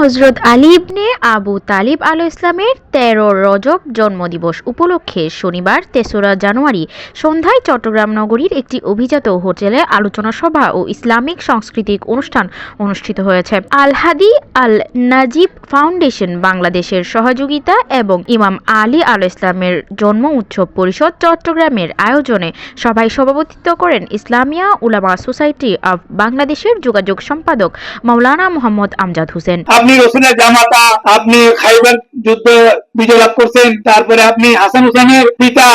হযরত আলী ইবনে আবু তালিব আলাইহিস ইসলামের ১৩ রজব জন্মদিবস উপলক্ষে শনিবার ৩রা জানুয়ারি সন্ধ্যায় চট্টগ্রাম নগরীর একটি অভিজাত হোটেলে আলোচনা সভা ও ইসলামিক সাংস্কৃতিক অনুষ্ঠান অনুষ্ঠিত হয়েছে। আল হাদি আল নাজিব ফাউন্ডেশন বাংলাদেশের সহযোগিতা এবং ইমাম আলী আলাইহিস ইসলামের জন্ম উৎসব পরিষদ চট্টগ্রামের আয়োজনে সভায় সভাপতিত্ব করেন ইসলামিয়া উলামা সোসাইটি অব বাংলাদেশের যোগাযোগ সম্পাদক মাওলানা মোহাম্মদ আমজাদ হোসেন। আপনি রসুলের জামাতা, আপনি খাইবার যুদ্ধে বিজয় লাভ করছেন, তারপরে আপনি হাসান হুসাইনের পিতা,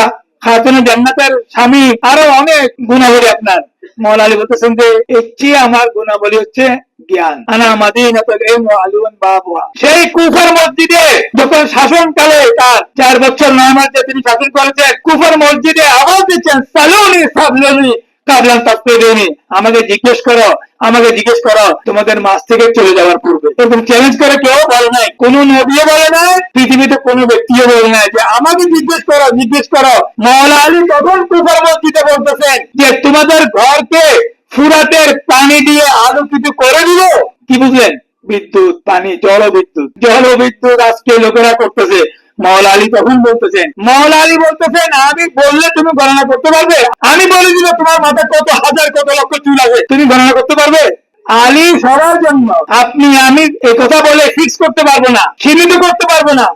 খাতুনে জান্নাতের স্বামী, আরো অনেক গুণাবলী আপনার। মওলা আলী বলতেছেন যে এর চেয়ে আমার গুণাবলী হচ্ছে জ্ঞান। আনা মাদিনাতুল ইলমি ওয়া আলুন বাবুহা। সেই কুফার মসজিদে যখন শাসনকালে তার 4 বছর 9 মাস যে তিনি শাসন করেছেন, কুফার মসজিদে আওয়াজ দিচ্ছেন সালুনি সাবলুনি কাবলান তাসবিরুনি, আমাকে জিজ্ঞেস করো তোমাদের মাস থেকে চলে যাওয়ার পূর্বে। এবং চ্যালেঞ্জ করে কেউ বলে নাই, কোন নবীও বলে নাই, পৃথিবীতে কোনো ব্যক্তিও বলে নাই যে আমাকে জিজ্ঞেস করো। মওলা আলী তখন কুফার মসজিদে বলতেছেন যে তোমাদের ঘরকে ফুরাতের পানি দিয়ে আলোকিত করে দিল। কি বুঝলেন? বিদ্যুৎ, পানি, জলবিদ্যুৎ আজকে লোকেরা করতেছে। মওলা আলী তখন বলতেছেন আমি বললে তুমি গণনা করতে পারবে? আমি বলে দিলে তোমার মাথায় কত হাজার কত লক্ষ চুল আছে, তুমি গণনা করতে পারবে? আলী সবার জন্য। আপনি আমি এই কথা বলে ফিক্স করতে পারবো না, সীমিত করতে পারবো না,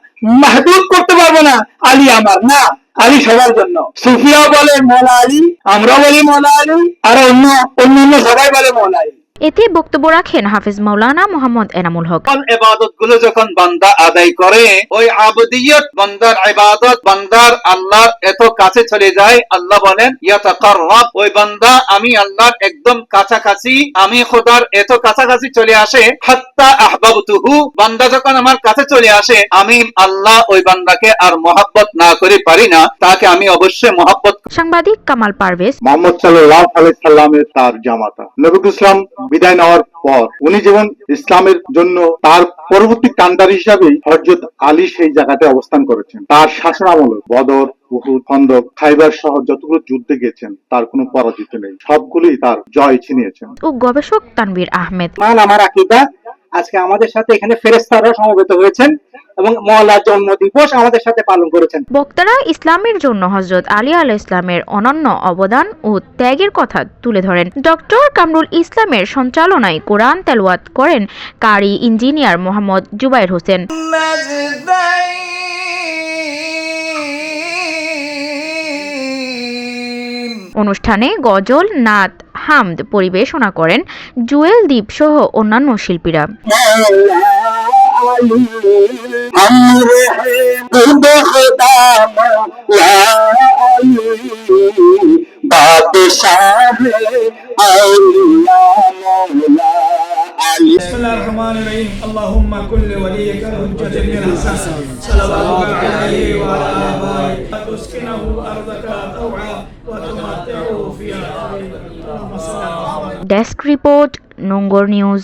মাহদুদ করতে পারবো না। আলী আমার না, আলী সবার জন্য। সুফিয়াও বলে মওলা আলী, আমরাও বলি মওলা আলী, আর অন্য সবাই বলে মওলা আলী। এতে বক্তব্য রাখেন হাফেজ মাওলানা মোহাম্মদ এনামুল হক। ইবাদত গুলো যখন বান্দা আদায় করে, ওই আবুদিয়ত বান্দার ইবাদত বান্দার আল্লাহর এত কাছে চলে যায়। আল্লাহ বলেন ইয়াতাকাররাব, ওই বান্দা আমি আল্লাহর একদম কাছাকাছি, আমি খোদার এত কাছাকাছি চলে আসে। হাত্তা আহবাবতুহু, বান্দা যখন আমার কাছে চলে আসে, আমি আল্লাহ ওই বান্দাকে আর মহব্বত না করে পারি না, তাকে আমি অবশ্যই মহব্বত। সাংবাদিক কামাল পারভেজ। মুহাম্মদ সাল্লাল্লাহু আলাইহি সাল্লামের তার জামাতা নবী ইসলাম বিদায় নেওয়ার পর উনি যেমন ইসলামের জন্য তার পরবর্তী কান্ডারি হিসাবে হযরত আলী সেই জায়গাতে অবস্থান করেছেন। তার শাসনামলে বদর, উহুদ, খন্দক, খাইবার সহ যতগুলো যুদ্ধে গেছেন তার কোনো পরাজিত নেই, সবগুলোই তার জয় ছিনিয়েছেন। ও গবেষক তানভীর আহমেদ। আমার আকীদা, আজকে আমাদের সাথে এখানে ফেরেশতারা সমবেত হয়েছেন এবং মওলার জন্মদিবস আমাদের সাথে পালন করেছেন। বক্তারা ইসলামের জন্য হযরত আলী আলাইহিস ইসলামের অনন্য অবদান ও ত্যাগের কথা তুলে ধরেন। ডক্টর কামরুল ইসলামের সঞ্চালনায় কোরআন তেলাওয়াত করেন কারি ইঞ্জিনিয়ার মোহাম্মদ জুবায়ের হোসেন। অনুষ্ঠানে গজল, নাত, হামদ পরিবেশনা করেন জুয়েল দ্বীপ সহ অন্যান্য শিল্পীরা। बिस्मिल्लाहिर्रहमानिर्रहीम अल्लाहुम्मा कुल्लि वलियिका हुज्जत बिन हसन सल्लल्लाहु अलैहि व आलिहि तुस्किनहु अर्दका तौआ व तुमत्ति'हु फिहा। Desk report, Nongor news.